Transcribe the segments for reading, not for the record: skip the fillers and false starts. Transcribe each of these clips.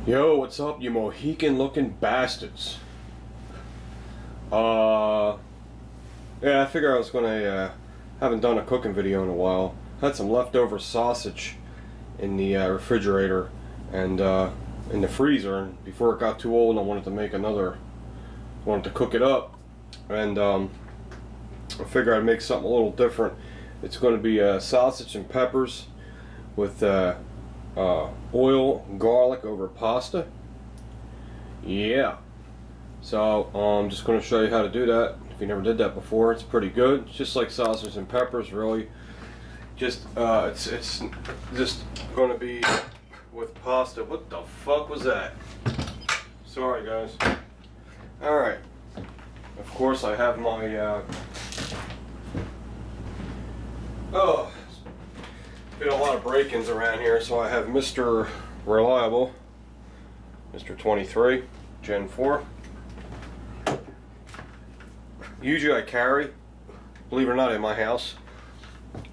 Yo, what's up, you Mohican looking bastards? Yeah, I figure I was gonna, haven't done a cooking video in a while. Had some leftover sausage in the refrigerator and in the freezer, and before it got too old I wanted to make another, wanted to cook it up, and I figured I'd make something a little different. It's going to be sausage and peppers with oil, garlic over pasta. Yeah. So I'm just going to show you how to do that. If you never did that before, it's pretty good. It's just like sausage and peppers, really. Just it's just going to be with pasta. What the fuck was that? Sorry, guys. All right. Of course, I have my oh. Been a lot of break-ins around here, so I have Mr. Reliable, Mr. 23, Gen 4. Usually I carry, believe it or not, in my house,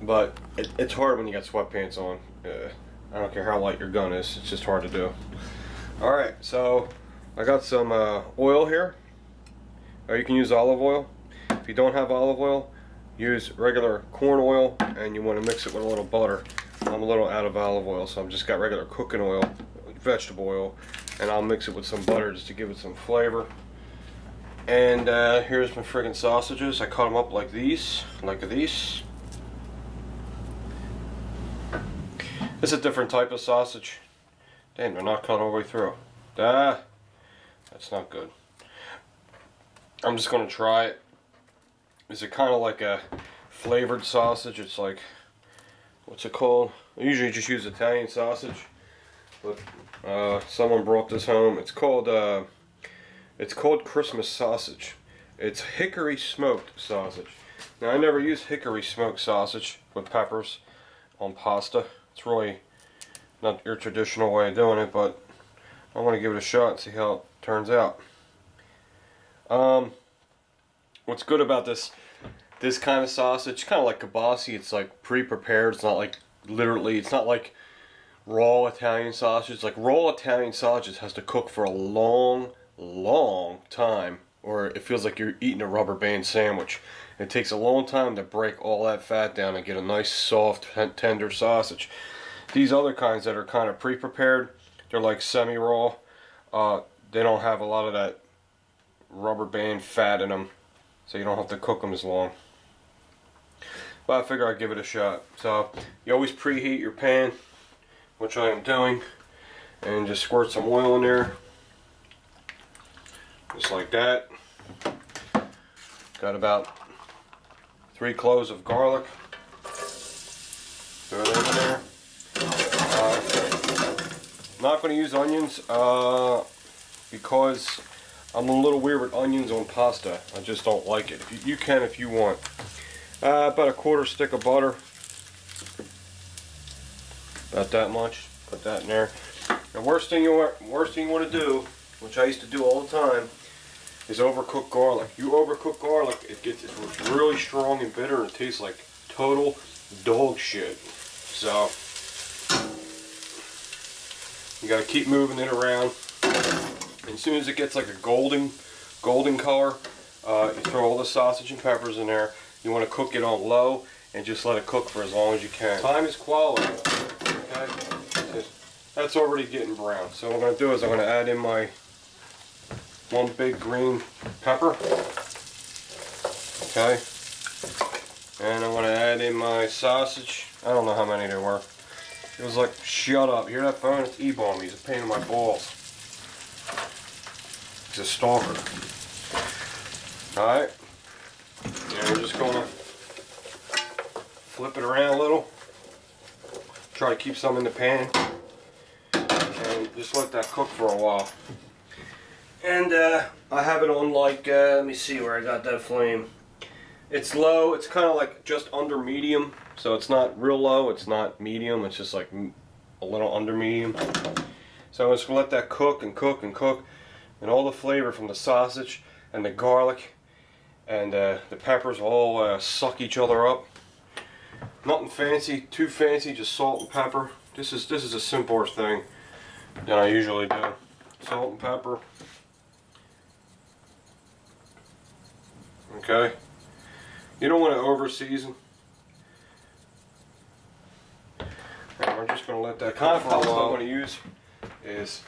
but it's hard when you got sweatpants on. I don't care how light your gun is, it's just hard to do. Alright, so I got some oil here, or you can use olive oil. If you don't have olive oil, use regular corn oil, and you want to mix it with a little butter. I'm a little out of olive oil, so I've just got regular cooking oil, vegetable oil, and I'll mix it with some butter just to give it some flavor. And here's my friggin' sausages. I cut them up like these, It's a different type of sausage. Damn, they're not cut all the way through. That's not good. I'm just gonna try it. Is it kind of like a flavored sausage? It's like, what's it called? I usually just use Italian sausage, but someone brought this home. It's called Christmas sausage. It's hickory smoked sausage. Now, I never use hickory smoked sausage with peppers on pasta. It's really not your traditional way of doing it, but I want to give it a shot and see how it turns out. What's good about this kind of sausage, kind of like kibasi, it's like pre-prepared. It's not like literally, it's not like raw Italian sausage. Like raw Italian sausage has to cook for a long time, or it feels like you're eating a rubber band sandwich. It takes a long time to break all that fat down and get a nice soft tender sausage. These other kinds that are kind of pre-prepared, they're like semi-raw. They don't have a lot of that rubber band fat in them, so you don't have to cook them as long. But I figure I'd give it a shot. So you always preheat your pan, which I am doing, and just squirt some oil in there, just like that. Got about 3 cloves of garlic. Throw that in there. Not going to use onions because I'm a little weird with onions on pasta. I just don't like it. You can if you want. About a 1/4 stick of butter. About that much. Put that in there. The worst thing you want to do, which I used to do all the time, is overcook garlic. You overcook garlic, it's really strong and bitter, and it tastes like total dog shit. So you gotta keep moving it around. And as soon as it gets like a golden color, you throw all the sausage and peppers in there. You want to cook it on low and just let it cook for as long as you can. Time is quality. Okay, that's already getting brown. So what I'm going to do is I'm going to add in my 1 big green pepper. Okay, and I'm going to add in my sausage. I don't know how many there were. It was like, shut up. You hear that phone? It's E-bomb. He's a pain in my balls. He's a stalker. Alright. And we're just going to flip it around a little. Try to keep some in the pan. And just let that cook for a while. And I have it on like, let me see where I got that flame. It's low. It's kind of like just under medium. So it's not real low. It's not medium. It's just like a little under medium. So I'm just going to let that cook and cook and cook. And all the flavor from the sausage and the garlic and the peppers all suck each other up. Nothing fancy, too fancy, just salt and pepper. This is a simpler thing. than I usually do. Salt and pepper. Okay. You don't want to over season. And we're just going to let that kind of pasta I'm going to use is,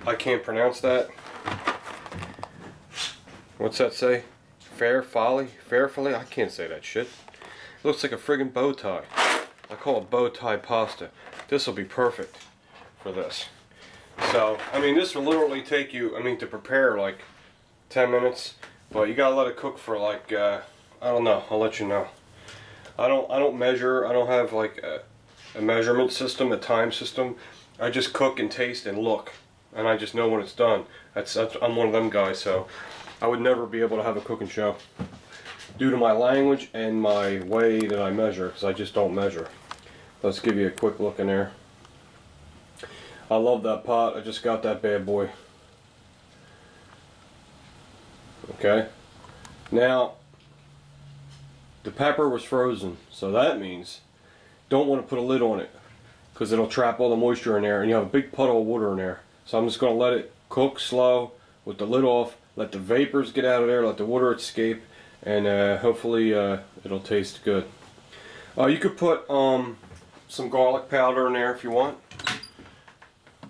I can't pronounce that. What's that say? Fairfully? I can't say that shit. It looks like a friggin' bow tie. I call it bow tie pasta. This will be perfect for this. So, I mean, this will literally take you, I mean, to prepare like 10 minutes, but you gotta let it cook for like, I don't know, I'll let you know. I don't measure, I don't have like a measurement system, a time system. I just cook and taste and look, and I just know when it's done. I'm one of them guys, so I would never be able to have a cooking show due to my language and my way that I measure, because I just don't measure. Let's give you a quick look in there. I love that pot. I just got that bad boy. Okay. Now, the pepper was frozen, so that means don't want to put a lid on it, because it'll trap all the moisture in there, and you have a big puddle of water in there. So I'm just going to let it cook slow with the lid off, let the vapors get out of there, let the water escape, and hopefully it'll taste good. You could put some garlic powder in there if you want.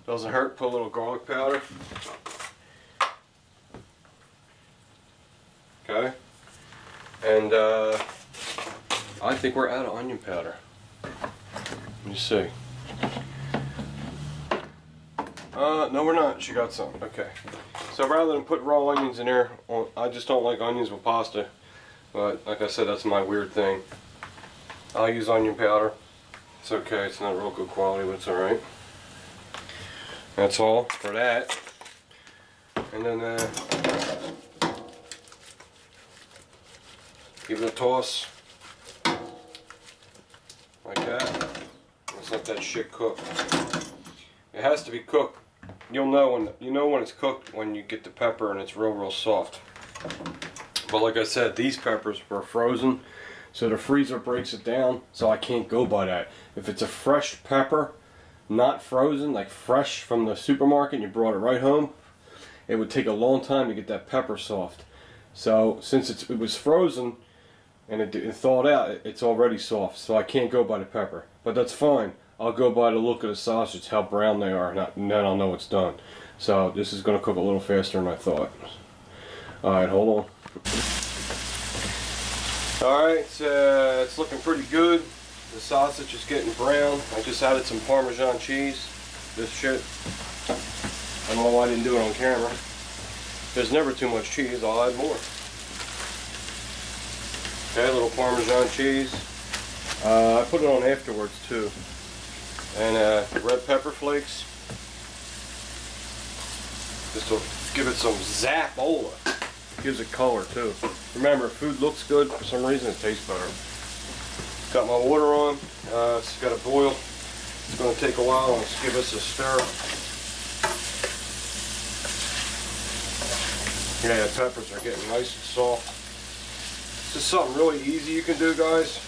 Doesn't hurt, put a little garlic powder. Okay. And I think we're out of onion powder. Let me see. No we're not. She got some. Okay. So rather than put raw onions in there, I just don't like onions with pasta. But like I said, that's my weird thing. I'll use onion powder. It's okay. It's not real good quality, but it's alright. That's all for that. And then give it a toss. Like that. Let's let that shit cook. It has to be cooked. You'll know when it's cooked when you get the pepper and it's real soft. But like I said, these peppers were frozen, so the freezer breaks it down, so I can't go by that. If it's a fresh pepper, not frozen, like fresh from the supermarket, and you brought it right home, it would take a long time to get that pepper soft. So since it was frozen and it thawed out, it's already soft, so I can't go by the pepper. But that's fine. I'll go by the look of the sausage, how brown they are, and then I'll know it's done. So this is going to cook a little faster than I thought. Alright, hold on. Alright, it's looking pretty good. The sausage is getting brown. I just added some Parmesan cheese. This shit. I don't know why I didn't do it on camera. There's never too much cheese. I'll add more. Okay, a little Parmesan cheese. I put it on afterwards too. And red pepper flakes. Just to give it some zapola. Gives it color too. Remember, if food looks good, for some reason it tastes better. Got my water on. It's got to boil. It's going to take a while. Let's give us a stir. Yeah, the peppers are getting nice and soft. This is something really easy you can do, guys.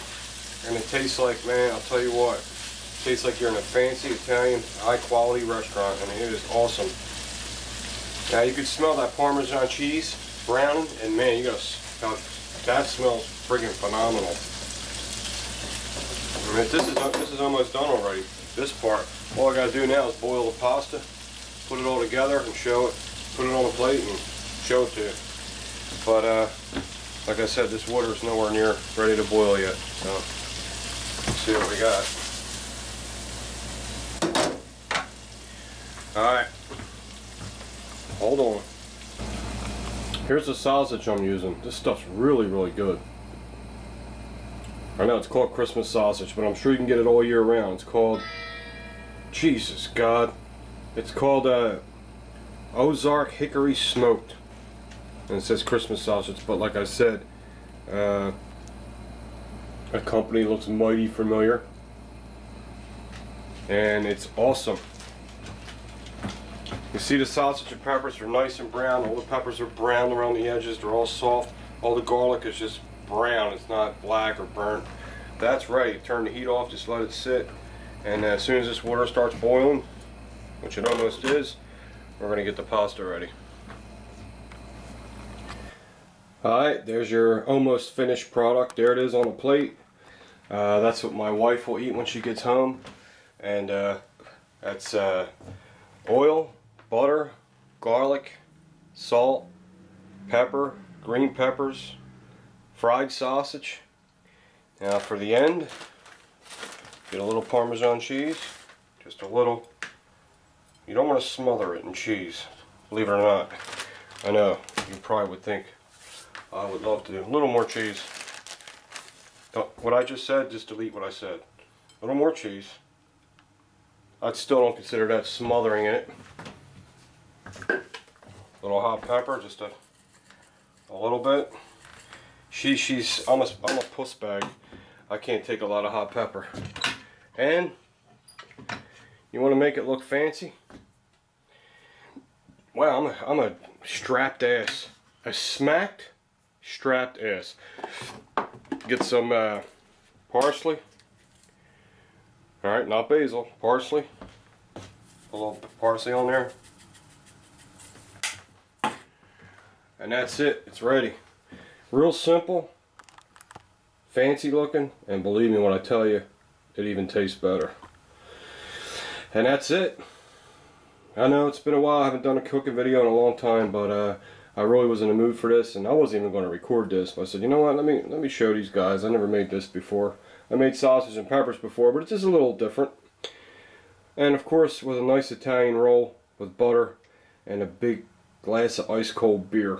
And it tastes like, man, I'll tell you what. It tastes like you're in a fancy Italian, high-quality restaurant. I mean, it is awesome. Now, you can smell that Parmesan cheese browning, and man, you got that smells friggin' phenomenal. I mean, this is almost done already. This part, all I gotta do now is boil the pasta, put it all together, and show it. Put it on the plate and show it to you. But like I said, this water is nowhere near ready to boil yet. So let's see what we got. All right, hold on. Here's the sausage I'm using. This stuff's really good. I know it's called Christmas sausage, but I'm sure you can get it all year round. It's called, Jesus God, it's called Ozark Hickory Smoked. And it says Christmas sausage, but like I said, a company looks mighty familiar. And it's awesome. You see the sausage and peppers are nice and brown. All the peppers are brown around the edges. They're all soft. All the garlic is just brown. It's not black or burnt. That's right. Turn the heat off. Just let it sit. And as soon as this water starts boiling, which it almost is, we're going to get the pasta ready. Alright, there's your almost finished product. There it is on a plate. That's what my wife will eat when she gets home. And that's oil, butter, garlic, salt, pepper, green peppers, fried sausage. Now for the end, get a little Parmesan cheese, just a little. You don't want to smother it in cheese, believe it or not. I know, you probably would think I would love to do a little more cheese. What I just said, just delete what I said. A little more cheese. I still don't consider that smothering in it. Little hot pepper, just a little bit. I'm a puss bag. I can't take a lot of hot pepper. And you want to make it look fancy? Wow, I'm a strapped ass. A smacked, strapped ass. Get some parsley. Alright, not basil, parsley. A little parsley on there. And that's it, it's ready. Real simple, fancy looking, and believe me when I tell you, it even tastes better. And that's it. I know it's been a while, I haven't done a cooking video in a long time, but I really was in the mood for this, and I wasn't even going to record this. But I said, you know what, let me show these guys. I never made this before. I made sausage and peppers before, but it's just a little different. And of course, with a nice Italian roll with butter and a big glass of ice cold beer.